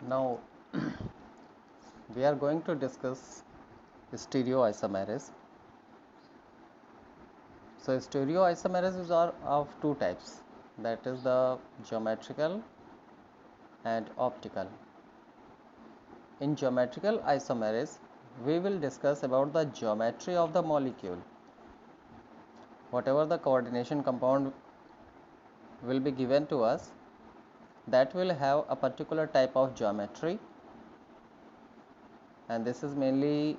Now we are going to discuss stereoisomerism. So stereoisomerisms are of two types, that is the geometrical and optical. In geometrical isomerism, we will discuss about the geometry of the molecule. Whatever the coordination compound will be given to us, that will have a particular type of geometry, and this is mainly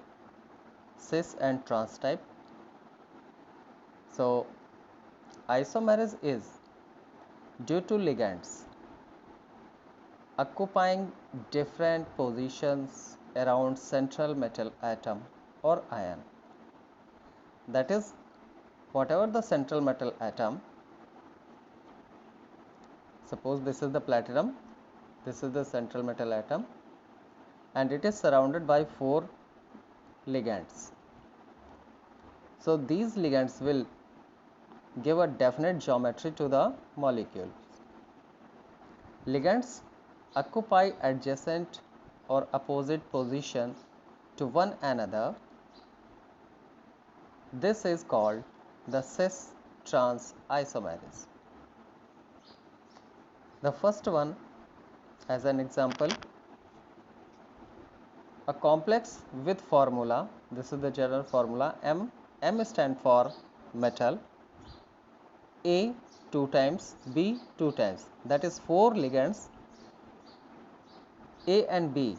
cis and trans type. So isomerism is due to ligands occupying different positions around central metal atom or ion. That is, whatever the central metal atom, suppose this is the platinum, this is the central metal atom, and it is surrounded by 4 ligands. So these ligands will give a definite geometry to the molecule. Ligands occupy adjacent or opposite position to one another. This is called the cis-trans isomerism. The first one, as an example, a complex with formula, this is the general formula, M stand for metal, A 2 times, B 2 times, that is 4 ligands A and B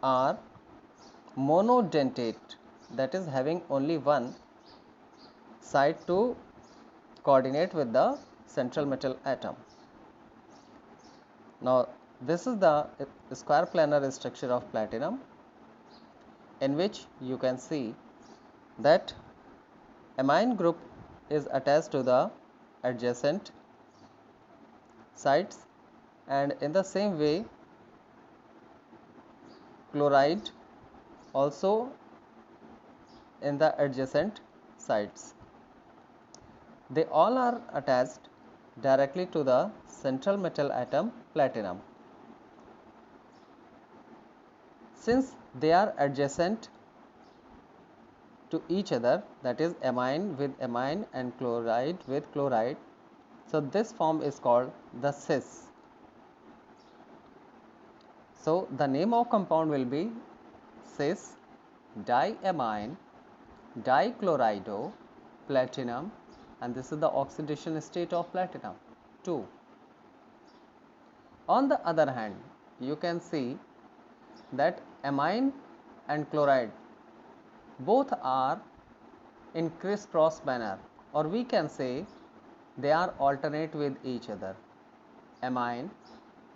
are monodentate, that is having only one side to coordinate with the central metal atom. Now this is the square planar structure of platinum, in which you can see that amine group is attached to the adjacent sides, and in the same way chloride also in the adjacent sides. They all are attached directly to the central metal atom platinum. Since they are adjacent to each other, that is amine with amine and chloride with chloride, so this form is called the cis. So the name of compound will be cis diamine dichlorido platinum, and this is the oxidation state of platinum 2. On the other hand, you can see that amine and chloride both are in crisscross manner, or we can say they are alternate with each other. Amine,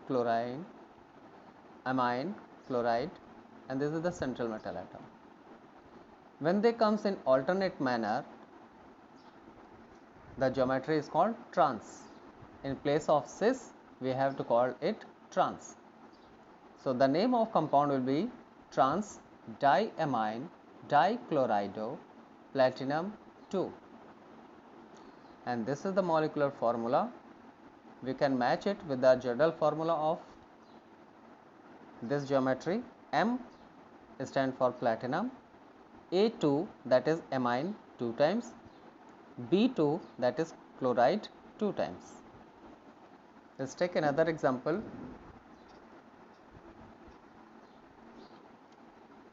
chloride, amine, chloride, and this is the central metal atom. When they comes in alternate manner, the geometry is called trans. In place of cis, we have to call it trans. So the name of compound will be trans diamine dichlorido platinum 2, and this is the molecular formula. We can match it with the general formula of this geometry. M stand for platinum, A2 that is amine 2 times, B2 that is chloride 2 times. Let's take another example.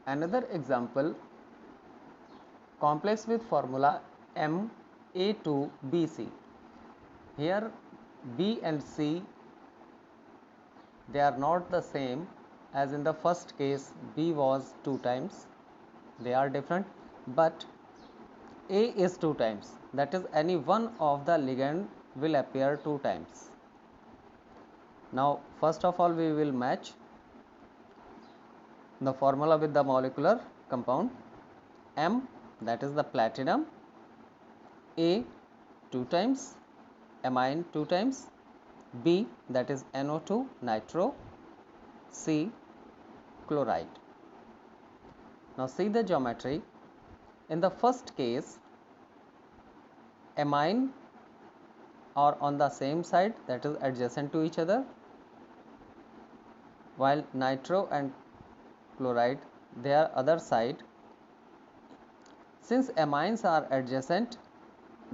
Another example, complex with formula Ma2BC. Here B and C, they are not the same, as in the first case B was 2 times, they are different, but A is 2 times, that is any one of the ligand will appear 2 times. Now first of all we will match the formula with the molecular compound. M, that is the platinum, A 2 times, amine 2 times, B that is NO2 nitro, C chloride. Now see the geometry. In the first case, amine are on the same side, that is adjacent to each other, while nitro and chloride they are other side. Since amines are adjacent,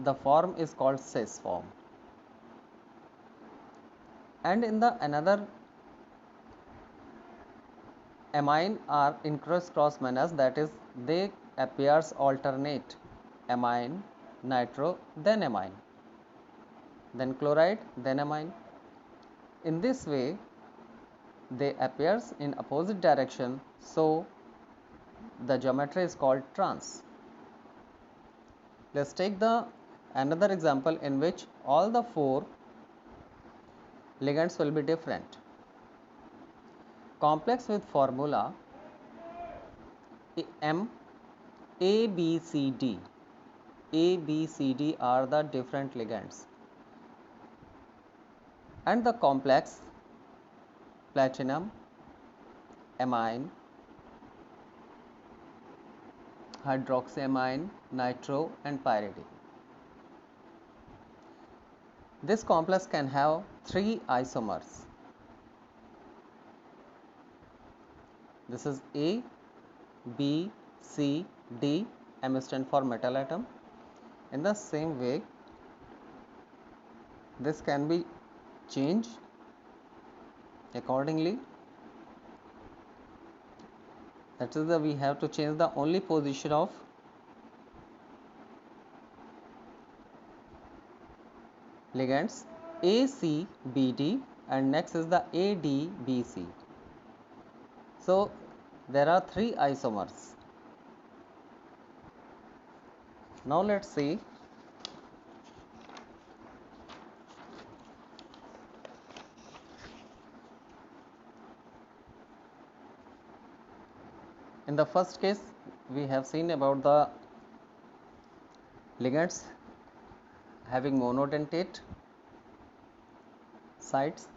the form is called cis form. And in the another amine are in criss-cross manners, that is they appears alternate, amine, nitro, then amine, then chloride, then amine. In this way they appears in opposite direction, so the geometry is called trans. Let's take the another example in which all the four ligands will be different. Complex with formula M, A, B, C, D. A, B, C, D are the different ligands. And the complex platinum, amine, hydroxyamine, nitro and pyridine. This complex can have 3 isomers. This is A, B, C, D. M stands for metal atom. In the same way, this can be changed accordingly. That is we have to change the only position of ligands ACBD, and next is the ADBC. So there are 3 isomers. Now let's see in the first case we have seen about the ligands having monodentate sites.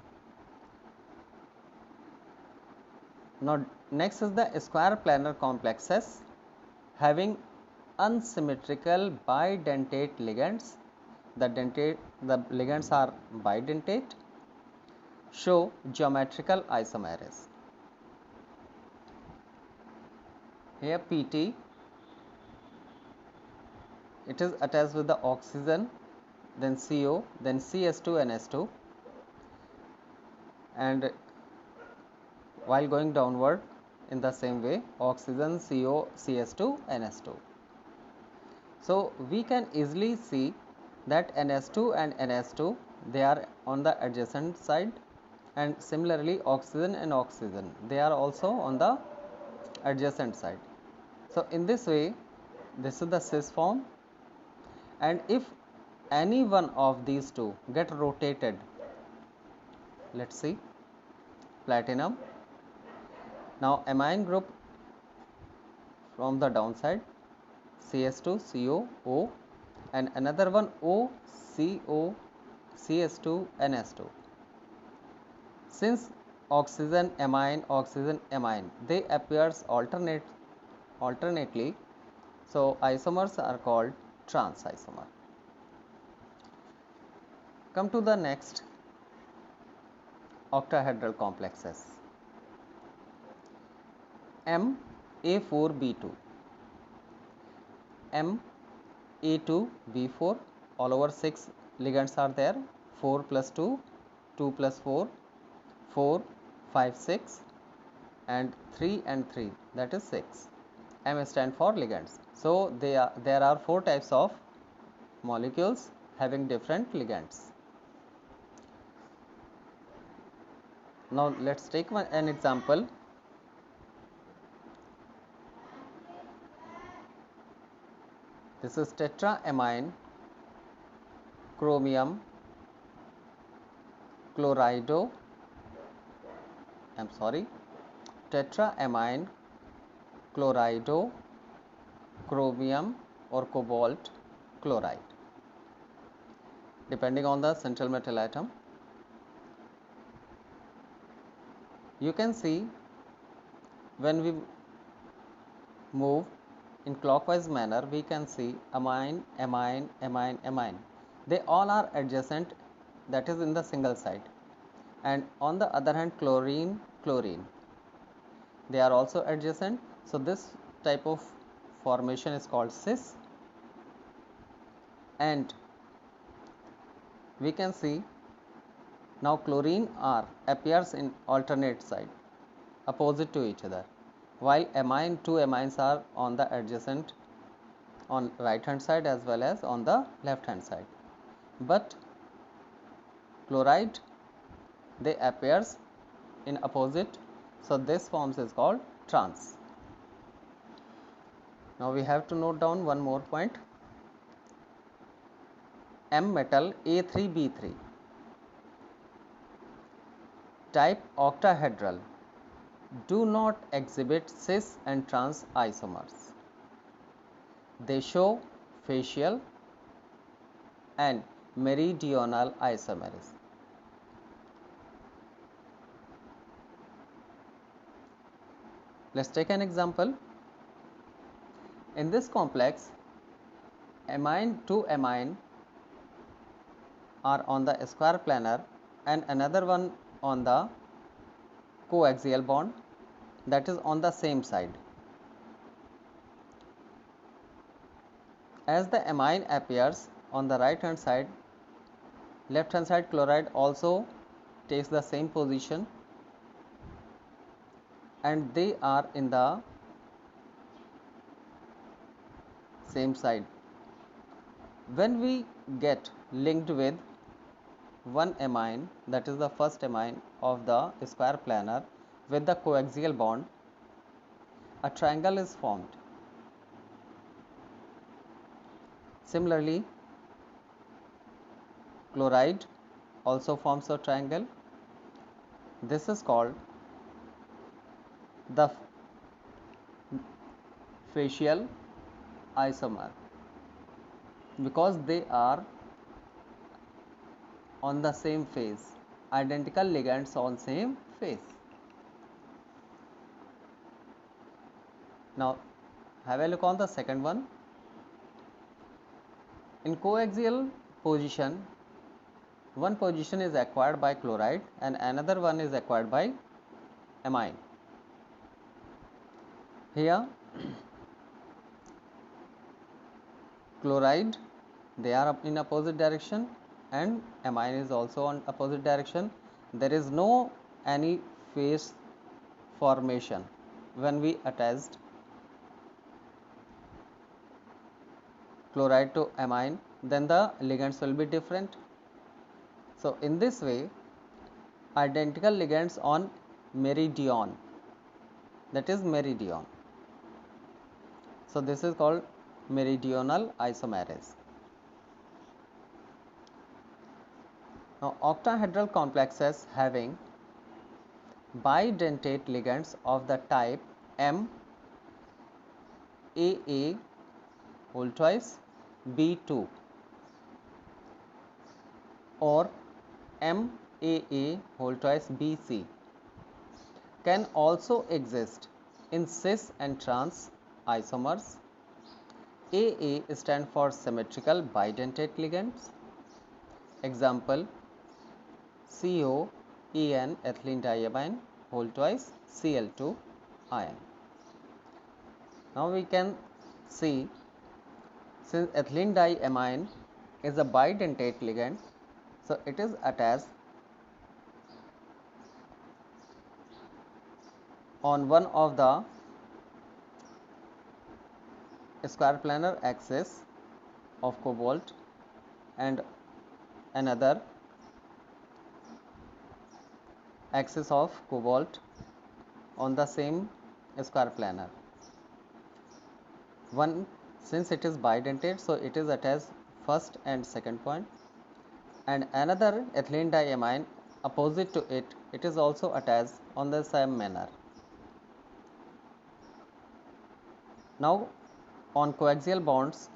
Now next is the square planar complexes having unsymmetrical bidentate ligands. The ligands are bidentate, show geometrical isomeres. Here PT, it is attached with the oxygen, then CO, then CS2 NS2, and while going downward in the same way oxygen, CO, CS2 NS2. So we can easily see that NS2 and NS2 they are on the adjacent side, and similarly oxygen and oxygen they are also on the adjacent side. So in this way this is the cis form, and if any one of these two get rotated, let's see platinum, now amine group from the downside CS2 CO O, and another one O CO CS2 NS2. Since oxygen amine they appears alternately, so isomers are called trans isomer. Come to the next octahedral complexes. M A4B2, M A2B4, all over 6 ligands are there, 4 plus 2, 2 plus 4, 4, 5, 6, and 3 and 3, that is 6. M stand for ligands. So there are 4 types of molecules having different ligands. Now let's take an example. This is tetraamine chromium chlorido, tetraamine chlorido chromium or cobalt chloride, depending on the central metal atom. You can see when we move in clockwise manner, we can see amine, amine, amine, amine. They all are adjacent, that is in the single side. And on the other hand, chlorine, chlorine. They are also adjacent. So this type of formation is called cis, and we can see now chlorine R appears in alternate side, opposite to each other, while two amines are on the adjacent on right hand side as well as on the left hand side. But chloride, they appears in opposite, so this forms is called trans. Now we have to note down one more point. M metal A3B3 type octahedral do not exhibit cis and trans isomers. They show facial and meridional isomers. Let's take an example. In this complex, two amine are on the square planar and another one on the coaxial bond, that is on the same side. As the amine appears on the right hand side, left hand side chloride also takes the same position, and they are in the same side. When we get linked with one amine, that is the first amine of the square planar, with the coaxial bond, a triangle is formed. Similarly, chloride also forms a triangle. This is called the facial isomer because they are on the same phase, identical ligands on same phase. Now have a look on the second one. In coaxial position, one position is acquired by chloride and another one is acquired by amine. Here chloride, they are in opposite direction and amine is also on opposite direction. There is no any phase formation when we attached chloride to amine, then the ligands will be different. So in this way, identical ligands on meridian, that is meridian. So this is called meridional isomerase. Now octahedral complexes having bidentate ligands of the type M AA whole twice B2 or MAA whole twice BC can also exist in cis and trans isomers. AA stand for symmetrical bidentate ligands. Example, CO En ethylene diamine whole twice Cl2 ion. Now we can see, since ethylene diamine is a bidentate ligand, so it is attached on one of the square planar axis of cobalt and another axis of cobalt on the same square planar. One, since it is bidentate, so it is attached first and second point, and another ethylene diamine opposite to it, it is also attached on the same manner. Now on coaxial bonds,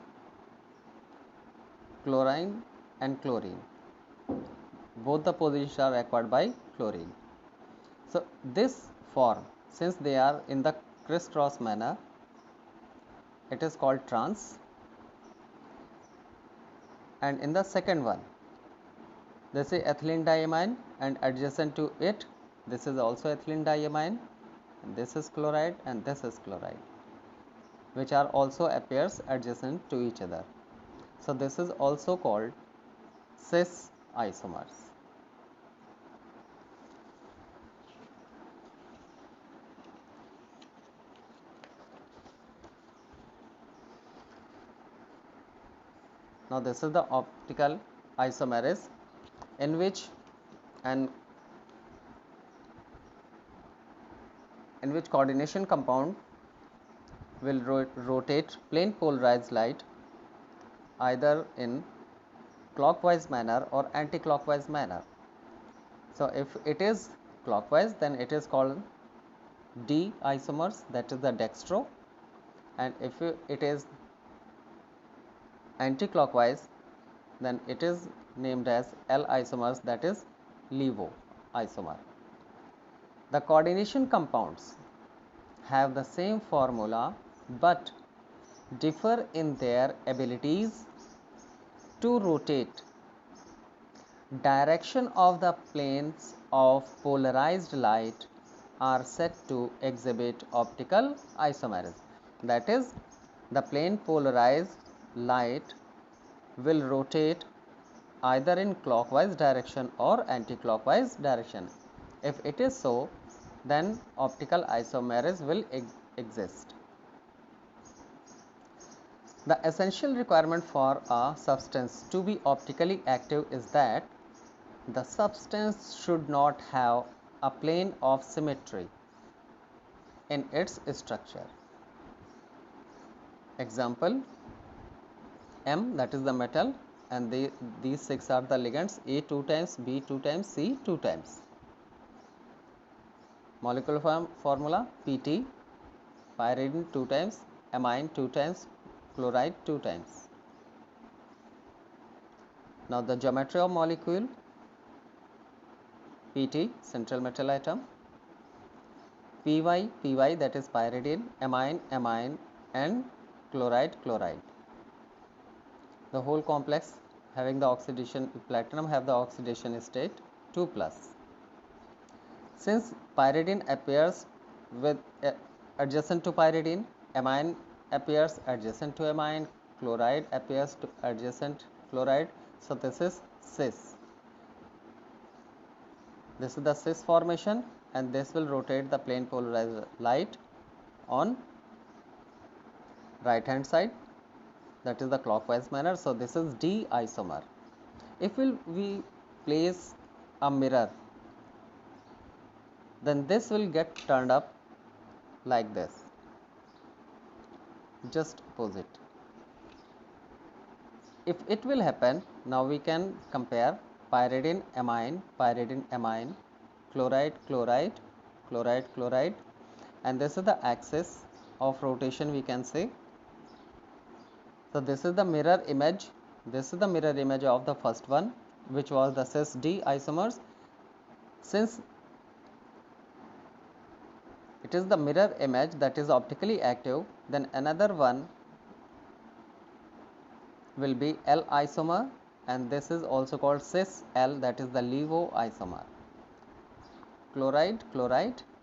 chlorine and chlorine, both the positions are acquired by chlorine. So this form, since they are in the crisscross manner, it is called trans. And in the second one, this is ethylene diamine and adjacent to it This is also ethylene diamine, and this is chloride, and this is chloride, which are also appears adjacent to each other. So this is also called cis isomers. Now this is the optical isomerism, in which coordination compound will rotate plane polarized light either in clockwise manner or anti-clockwise manner. So if it is clockwise, then it is called D isomers, that is the dextro, and if it is anti-clockwise, then it is named as L isomers, that is levo isomer. The coordination compounds have the same formula but differ in their abilities to rotate. Direction of the planes of polarized light are said to exhibit optical isomerism. That is, the plane polarized light will rotate either in clockwise direction or anti-clockwise direction. If it is so, then optical isomerism will exist. The essential requirement for a substance to be optically active is that the substance should not have a plane of symmetry in its structure. Example, M, that is the metal, and these 6 are the ligands: A 2 times, B 2 times, C 2 times. Molecular formula Pt, pyridine 2 times, amine 2 times, chloride 2 times. Now the geometry of molecule: Pt, central metal atom, Py, that is pyridine, amine, and chloride, The whole complex having the oxidation, platinum have the oxidation state 2+. Since pyridine appears with adjacent to pyridine, amine appears adjacent to amine, chloride appears to adjacent chloride, so this is cis. This is the cis formation, and this will rotate the plane polarized light on right hand side, that is the clockwise manner. So this is D isomer. If we place a mirror, then this will get turned up like this. Just opposite. If it will happen, now we can compare pyridine, amine, chloride, chloride, and this is the axis of rotation, we can say. So this is the mirror image. This is the mirror image of the first one, which was the cis D isomers. Since it is the mirror image that is optically active, then another one will be L isomer, and this is also called cis L, that is the levo isomer. Chloride,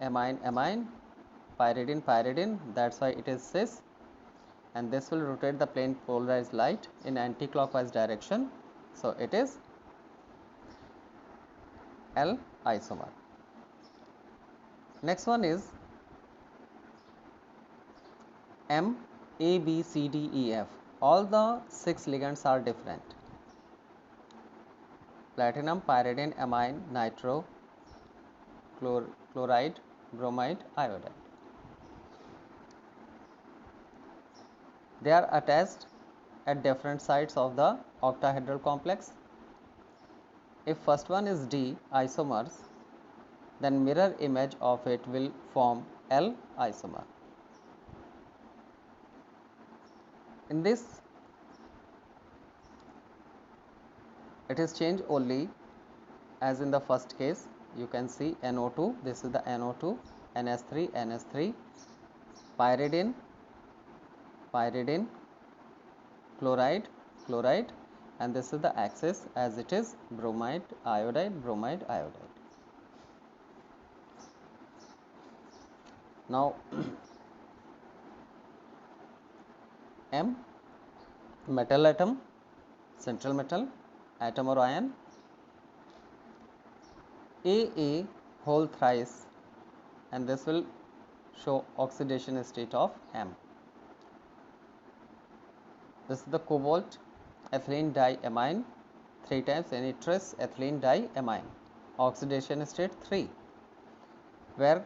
amine, pyridine, that's why it is cis, and this will rotate the plane polarized light in anti-clockwise direction, so it is L isomer. Next one is M, A, B, C, D, E, F. All the 6 ligands are different: platinum, pyridine, amine, nitro, chloride, bromide, iodide. They are attached at different sides of the octahedral complex. If first one is D isomers, then mirror image of it will form L isomer. In this, it is changed only as in the first case. You can see NO2, this is the NO2, NS3, pyridine, chloride, and this is the axis as it is bromide, iodide. Now M, metal atom, central metal, atom or ion. A whole thrice, and this will show oxidation state of M. This is the cobalt ethylene diamine 3 times nitrous ethylene diamine, oxidation state 3, where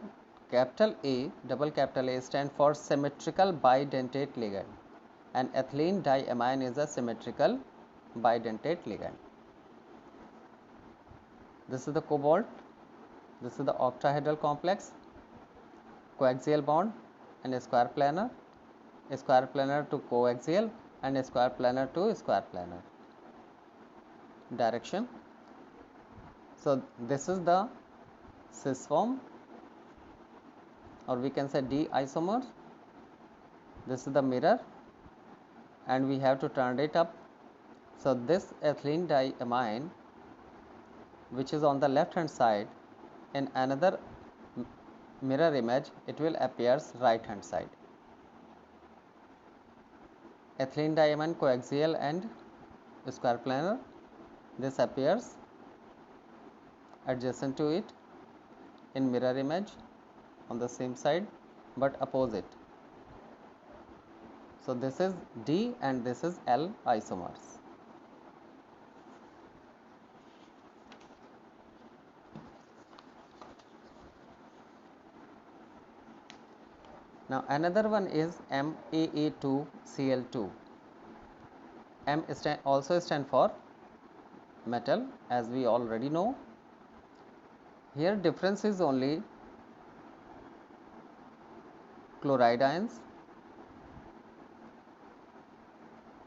capital A, double capital A stand for symmetrical bidentate ligand, and ethylene diamine is a symmetrical bidentate ligand. This is the cobalt, this is the octahedral complex, coaxial bond and square planar to coaxial and square planar to square planar direction. So this is the cis form, or we can say D isomer. This is the mirror, and we have to turn it up. So this ethylene diamine, which is on the left hand side, in another mirror image it will appears right hand side. Ethylene diamine coaxial and square planar, this appears adjacent to it in mirror image on the same side but opposite. So this is D and this is L isomers. Now another one is MAA2Cl2. M also stand for metal, as we already know. Here difference is only chloride ions.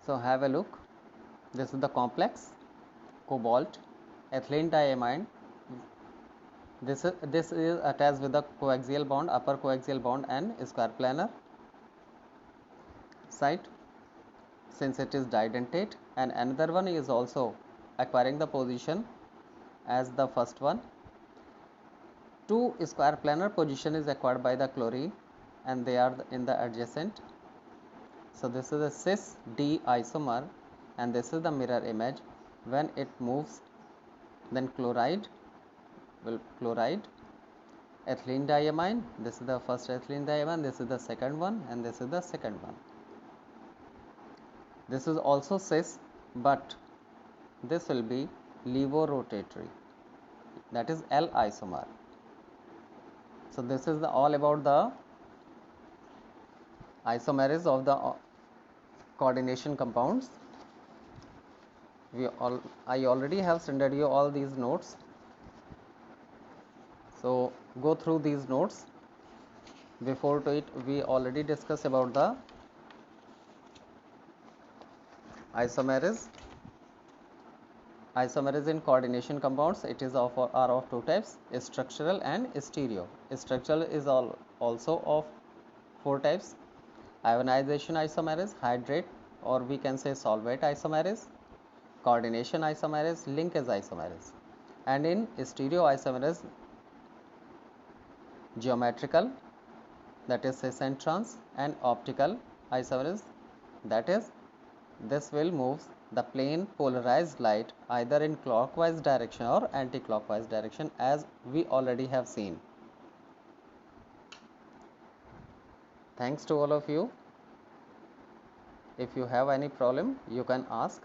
So have a look. This is the complex cobalt ethylene diamine. This is attached with the coaxial bond, upper coaxial bond and square planar site, since it is didentate, and another one is also acquiring the position as the first one. 2 square planar position is acquired by the chlorine and they are in the adjacent. So this is a cis D isomer and this is the mirror image. When it moves, then chloride ethylene diamine, this is the first ethylene diamine, this is the second one and this is the second one. This is also cis, but this will be levorotatory, that is L isomer. So this is all about the isomeres of the coordination compounds. I already have sent you all these notes, so go through these notes. Before to it, we already discussed about the isomeres. Isomeres in coordination compounds, it is are of two types, structural and stereo. Structural is also of 4 types: ionization isomeres, hydrate or we can say solvate isomeres, coordination isomeres, linkage isomeres. And in stereo isomeres, geometrical, that is cis and trans, and optical isomeres, that is this will move the plane polarized light either in clockwise direction or anti-clockwise direction, as we already have seen. Thanks to all of you. If you have any problem, you can ask.